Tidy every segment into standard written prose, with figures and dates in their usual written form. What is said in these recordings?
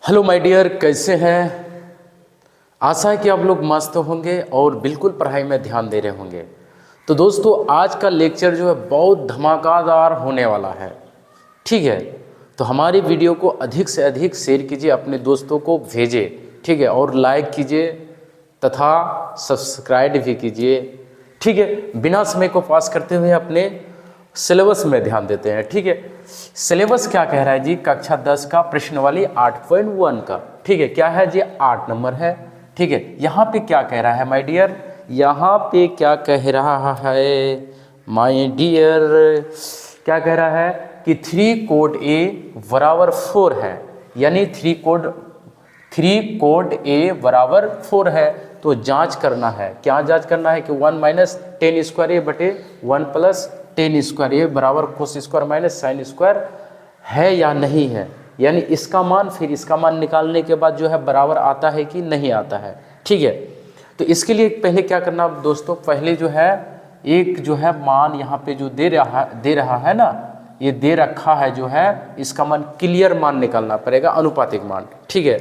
Hello my dear, कैसे हैं। आशा है कि आप लोग मस्त होंगे और बिल्कुल पढ़ाई में ध्यान दे रहे होंगे। तो दोस्तों, आज का लेक्चर जो है बहुत धमाकेदार होने वाला है। ठीक है, तो हमारी वीडियो को अधिक से अधिक शेयर कीजिए, अपने दोस्तों को भेजिए। ठीक है, और लाइक कीजिए तथा सब्सक्राइब भी कीजिए। ठीक है, बिना समय को पास करते हुए अपने सिलेबस में ध्यान देते हैं। ठीक है, सिलेबस क्या कह रहा है जी, कक्षा 10 का प्रश्नवाली 8.1 का। ठीक है, क्या है जी, 8 नंबर है। ठीक है, यहाँ पे क्या कह रहा है माय डियर, यहाँ पे क्या कह रहा है माय डियर, क्या कह रहा है कि 3 कोट A बराबर 4 है। यानी 3 कोट A बराबर 4 है। तो जांच करना है, क्या जांच करना है कि 1 माइनस 10 स्क्वायर A बटे 1 प्लस 10 स्क्वायर A बराबर cos square minus sine square है या नहीं है। यानी इसका मान फिर इसका मान निकालने के बाद जो है बराबर आता है कि नहीं आता है। ठीक है, तो इसके लिए पहले क्या करना दोस्तों, पहले जो है एक जो है मान यहाँ पे जो दे रहा है ना, ये दे रखा है जो है, इसका मान क्लियर मान निकालना पड़ेगा, अनुपातिक मान। ठीक है,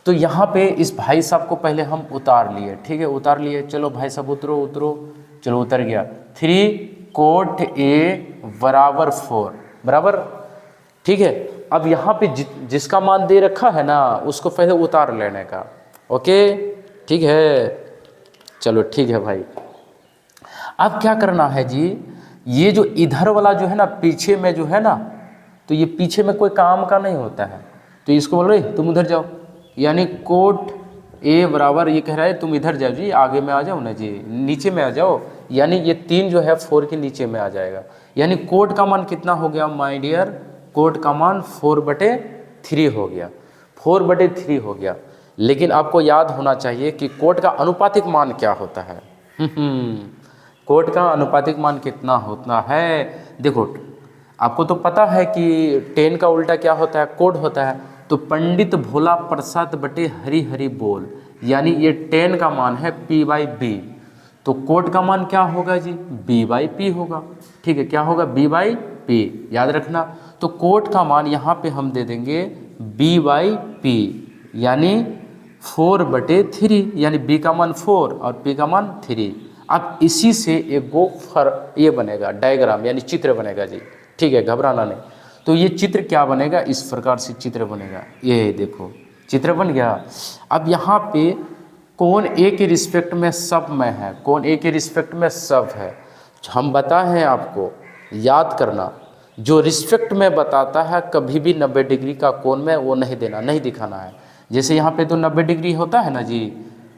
तो यहाँ पे इस भाई साहब को पहले हम उतार लिए। ठीक है, उतार लिए, चलो भाई साहब उतरो उतरो, चलो उतर गया। 3 कोट A बराबर 4 बराबर। ठीक है, अब यहाँ पे जिसका मान दे रखा है ना, उसको पहले उतार लेने का। ओके, ठीक है, चलो ठीक है भाई। अब क्या करना है जी, ये जो इधर वाला जो है ना, पीछे में जो है ना, तो ये पीछे में कोई काम का नहीं होता है। तो इसको बोल रहे तुम उधर जाओ, यानी कोट A बराबर, ये कह रहा है तुम इधर जाओ जी, आगे में आ जाओ ना जी, नीचे में आ जाओ। यानी ये 3 जो है 4 के नीचे में आ जाएगा। यानी कोट का मान कितना हो गया माय डियर, कोट का मान 4/3 हो गया, 4/3 हो गया। लेकिन आपको याद होना चाहिए कि कोट का अनुपातिक मान क्या होता है। कोट का अनुपातिक मान कितना होता है, देखो आपको तो पता है कि 10 का उल्टा क्या होता है, कोट होता है। तो पंडित भोला प्रसाद बटे हरि हरि बोल, यानी ये 10 का मान है P/B। तो कोट का मान क्या होगा जी, B/P होगा। ठीक है, क्या होगा, B/P, याद रखना। तो कोट का मान यहाँ पे हम दे देंगे B/P, यानी 4/3, यानी B का मान 4 और P का मान 3। अब इसी से एक गो ये बनेगा डायग्राम, यानी चित्र बनेगा जी। ठीक है, घबराना नहीं। तो ये चित्र क्या बनेगा, इस प्रकार से चित्र बनेगा। ये देखो चित्र बन गया। अब यहाँ पे कौन A के रिस्पेक्ट में सब में है, कौन A के रिस्पेक्ट में सब है। हम बताए हैं आपको, याद करना, जो रिस्पेक्ट में बताता है कभी भी 90 डिग्री का कोण में वो नहीं देना, नहीं दिखाना है। जैसे यहाँ पे तो 90 डिग्री होता है ना जी,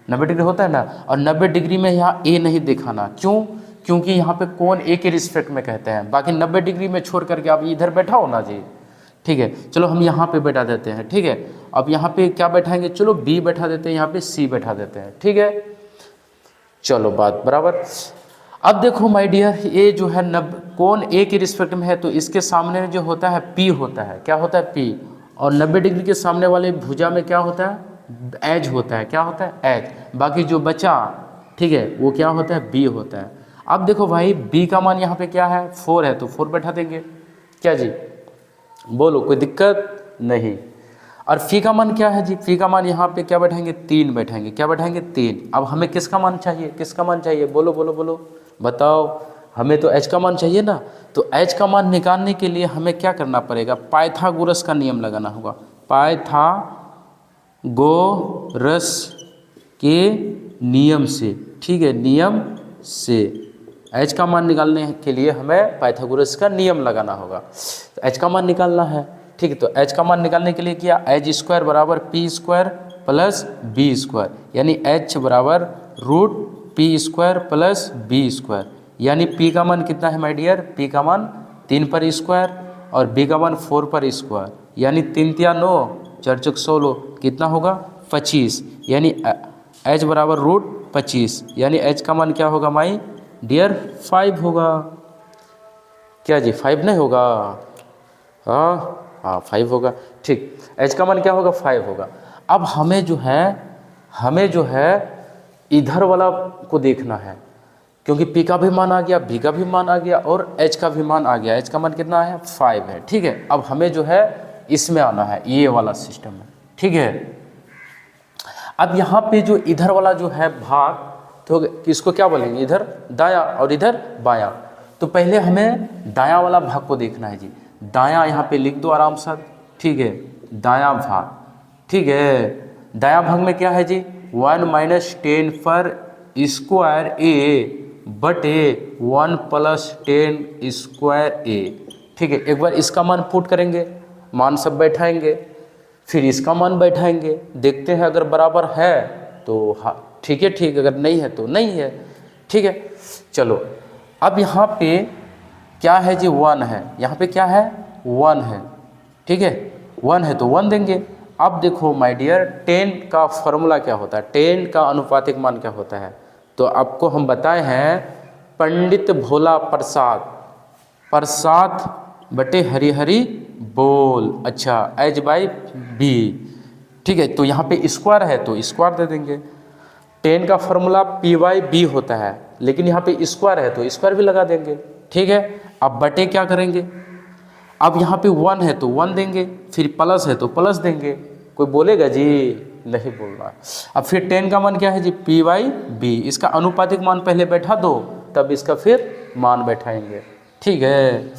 90 डिग्री होता है ना, और 90 डिग्री में यहाँ A नहीं दिखाना। क्यों, क्योंकि यहाँ पे कौन A के रिस्पेक्ट में कहते हैं। बाकी 90 डिग्री में छोड़ करके आप इधर बैठाओ ना जी। ठीक है, चलो हम यहाँ पे बैठा देते हैं। ठीक है, अब यहाँ पे क्या बैठाएंगे, चलो B बैठा देते हैं, यहाँ पे C बैठा देते हैं। ठीक है, चलो बात बराबर। अब देखो माय डियर, ये जो है कौन A के रिस्पेक्ट में है, तो इसके सामने जो होता है P होता है, क्या होता है P। और 90 डिग्री के सामने वाले भुजा में क्या होता है, एज होता है, क्या होता है, एज। बाकी जो बचा, ठीक है, वो क्या होता है, B होता है। अब देखो भाई, B का मान यहाँ पे क्या है, 4 है, तो 4 बैठा देंगे। क्या जी, बोलो, कोई दिक्कत नहीं। और फी का मान क्या है जी, फी का मान यहाँ पे क्या बैठाएंगे, 3 बैठाएंगे। क्या बैठाएंगे, 3। अब हमें किसका मान चाहिए, किसका मान चाहिए, बोलो बोलो बोलो, बताओ। हमें तो एच का मान चाहिए ना। तो एच का मान निकालने के लिए हमें क्या करना पड़ेगा, पाइथागोरस का नियम लगाना होगा। पाइथागोरस के नियम से, ठीक है, नियम से एच का मान निकालने के लिए हमें पाइथागोरस का नियम लगाना होगा। तो एच का मान निकालना है। ठीक है, तो एच का मान निकालने के लिए क्या, एच स्क्वायर बराबर P square plus B square, यानी एच बराबर √P square plus B square. यानी P का मान कितना है माय डियर, P का मान 3 पर स्क्वायर और B का मान 4 पर स्क्वायर, यानी 3 × 9 4 × 16 कितना होगा, 25। यानी एच बराबर √25, यानी एच का मान क्या होगा माई डियर, 5 होगा। क्या जी, 5 नहीं होगा, हाँ 5 होगा। ठीक, एच का मान क्या होगा, 5 होगा। अब हमें जो है इधर वाला को देखना है, क्योंकि P का भी मान आ गया, B का भी मान आ गया और H का भी मान आ गया। H का मान कितना है, 5 है। ठीक है, अब हमें जो है इसमें आना है, ये वाला सिस्टम है। ठीक है। अब यहाँ पे जो इधर वाला जो है भाग, तो इसको क्या बोलेंगे, इधर दाया और इधर बाया। तो पहले हमें दाया वाला भाग को देखना है जी। दाया यहाँ पे लिख दो आराम से, ठीक है, दाया भाग, ठीक है। दाया भाग में क्या है जी, 1 - 10 पर स्क्वायर ए बटे 1 + 10 स्क्वायर ए, ठीक है। एक बार इसका मान पुट करेंगे, मान सब बैठाएंगे, फिर इसका मान बैठाएंगे, देखते हैं अगर बराबर है तो हाँ ठीक है, ठीक, अगर नहीं है तो नहीं है, ठीक है। चलो अब यहाँ पे क्या है जी, 1 है, यहाँ पे क्या है 1 है, ठीक है, 1 है तो 1 देंगे। अब देखो माय डियर, 10 का फॉर्मूला क्या होता है, 10 का अनुपातिक मान क्या होता है, तो आपको हम बताए हैं पंडित भोला प्रसाद, प्रसाद बटे हरी हरी बोल, अच्छा एज बाई बी, ठीक है। तो यहाँ पे स्क्वायर है तो स्क्वायर दे देंगे। 10 का फॉर्मूला P/B होता है, लेकिन यहाँ पे स्क्वायर है तो स्क्वायर भी लगा देंगे, ठीक है। अब बटे क्या करेंगे, अब यहाँ पे 1 है तो 1 देंगे, फिर प्लस है तो प्लस देंगे, कोई बोलेगा जी, नहीं बोल रहा। अब फिर 10 का मान क्या है जी, P/B, इसका अनुपातिक मान पहले बैठा दो, तब इसका फिर मान बैठाएंगे, ठीक है।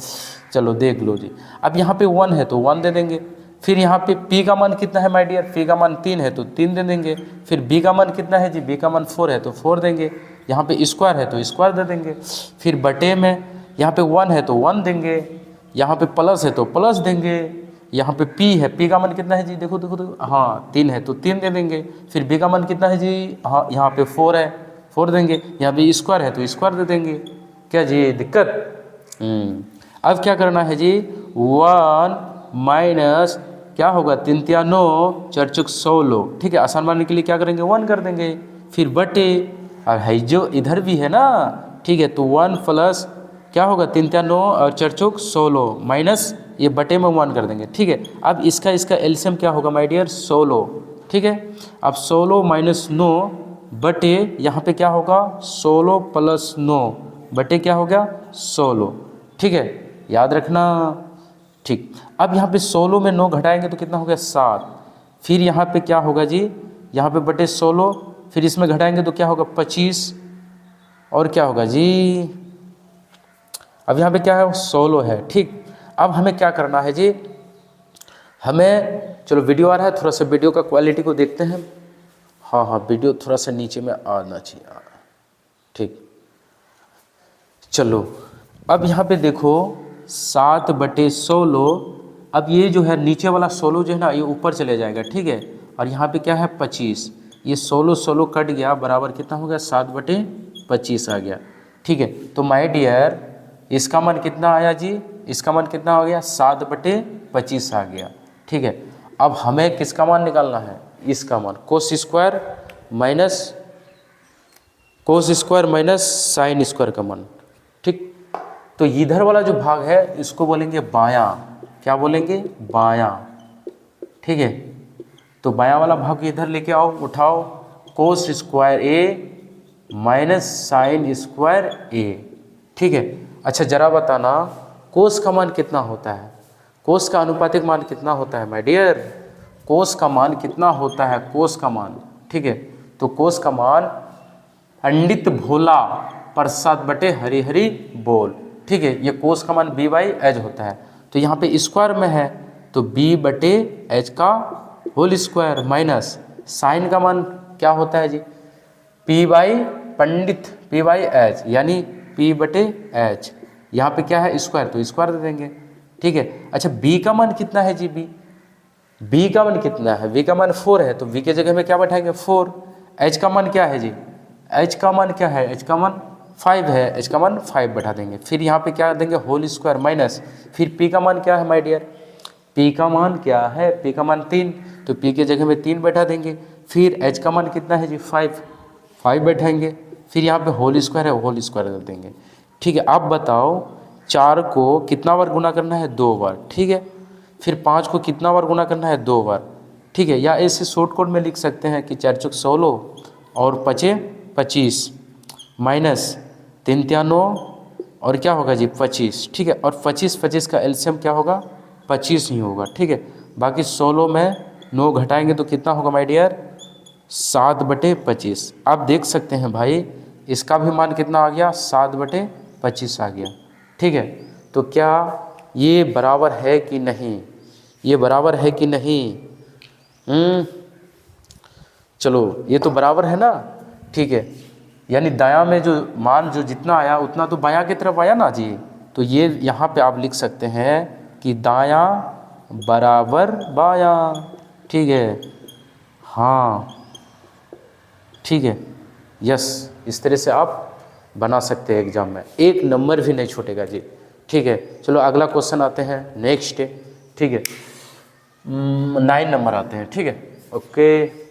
चलो देख लो जी। अब यहाँ पे 1 है तो 1 दे देंगे, फिर यहाँ पे P का मान कितना है माय डियर, P का मान 3 है तो 3 दे देंगे, फिर B का मान कितना है जी, B का मान 4 है तो 4 देंगे, यहाँ पे स्क्वायर है तो स्क्वायर दे देंगे, फिर बटे में यहाँ पे 1 है तो 1 देंगे, यहाँ पे प्लस है तो प्लस देंगे, यहाँ पे P है, P का मान कितना है जी, देखो देखो देखो, हाँ 3 है तो 3 दे देंगे, फिर B का मान कितना है जी, हाँ यहाँ पे 4 है 4 देंगे, यहाँ पे स्क्वायर है तो स्क्वायर दे देंगे। क्या जी दिक्कत? अब क्या करना है जी, 1 माइनस क्या होगा, 3 × 9 4 × 16, ठीक है। आसान मानने के लिए क्या करेंगे, 1 कर देंगे, फिर बटे, अब है जो इधर भी है ना, ठीक है, तो 1 प्लस क्या होगा, 3 × 9 और 4 × 16 माइनस ये बटे में 1 कर देंगे, ठीक है। अब इसका एलसीएम क्या होगा माय डियर, 16, ठीक है। अब 16 - 9 बटे यहाँ पे क्या होगा, 16 + 9 बटे क्या हो गया, 16, ठीक है, याद रखना, ठीक। अब यहाँ पे 16 में 9 घटाएंगे तो कितना हो गया, 7, फिर यहाँ पे क्या होगा जी, यहाँ पे बटे 16, फिर इसमें घटाएंगे तो क्या होगा, 25, और क्या होगा जी, अब यहाँ पे क्या है, 16 है, ठीक। अब हमें क्या करना है जी, हमें, चलो वीडियो आ रहा है, थोड़ा सा वीडियो का क्वालिटी को देखते हैं, हाँ हाँ वीडियो थोड़ा सा नीचे में आना चाहिए, ठीक। चलो अब यहाँ पे देखो 7/16, अब ये जो है नीचे वाला 16 जो है ना, ये ऊपर चले जाएगा, ठीक है, और यहाँ पे क्या है 25, ये 16 कट गया, बराबर कितना हो गया, 7/25 आ गया, ठीक है। तो माय डियर इसका मान कितना आया जी, इसका मान कितना हो गया, 7/25 आ गया, ठीक है। अब हमें किसका मान निकालना है, इसका मान, cos square minus sine square का मान, ठीक। तो इधर वाला जो भाग है इसको बोलेंगे बायां, क्या बोलेंगे, बायां, ठीक है। तो बायां वाला भाग इधर लेके आओ, उठाओ, कोस स्क्वायर ए माइनस साइन स्क्वायर ए, ठीक है। अच्छा जरा बताना, कोस का मान कितना होता है, कोस का अनुपातिक मान कितना होता है माय डियर, कोस का मान कितना होता है, कोस का मान, ठीक है। तो कोस का मान पंडित भोला प्रसाद बटे हरी हरी बोल, ठीक है। ये कोस का मान B/H होता है, तो यहाँ पे स्क्वायर में है तो B/H का होल स्क्वायर माइनस साइन का मान क्या होता है जी, P/H यानी P/H, यहाँ पे क्या है स्क्वायर तो स्क्वायर दे देंगे, ठीक है। अच्छा B का मान कितना है जी, B का मान कितना है, B का मान 4 है, तो B के जगह में क्या बैठाएंगे 4, H का मान क्या है जी, H का मान क्या है, H का मान 5 है, H का मान 5 बैठा देंगे, फिर यहाँ पे क्या देंगे, होल स्क्वायर माइनस, फिर P का मान क्या है माय डियर, P का मान क्या है, P का मान 3, तो P के जगह में 3 बैठा देंगे, फिर H का मान कितना है जी 5 बैठाएंगे, फिर यहाँ पे होल स्क्वायर है, होल स्क्वायर कर देंगे, ठीक है। आप बताओ 4 को कितना बार गुना करना है, 2 बार, ठीक है। फिर 5 को कितना बार गुना करना है, 2 बार, ठीक है। या ऐसे शॉर्ट कोड में लिख सकते हैं कि 4 × 16 और 5 × 25 माइनस 3 × 9 और क्या होगा जी 25, ठीक है। और 25 का एलसीएम क्या होगा, 25 ही होगा, ठीक है। बाकी 16 में 9 घटाएंगे तो कितना होगा माय डियर, 7/25। आप देख सकते हैं भाई इसका भी मान कितना आ गया, 7/25 आ गया। ठीक है, तो क्या ये बराबर है कि नहीं, ये बराबर है कि नहीं? चलो ये तो बराबर है ना। ठीक है, यानी दायां में जो मान जो जितना आया उतना तो बायां की तरफ आया ना जी। तो ये यहाँ पे आप लिख सकते हैं कि दायां बराबर बायां। ठीक है, हाँ ठीक है, यस, इस तरह से आप बना सकते हैं एग्जाम में, 1 नंबर भी नहीं छूटेगा जी। ठीक है, चलो अगला क्वेश्चन आते हैं नेक्स्ट। ठीक है, 9 नंबर आते हैं। ठीक है, ओके।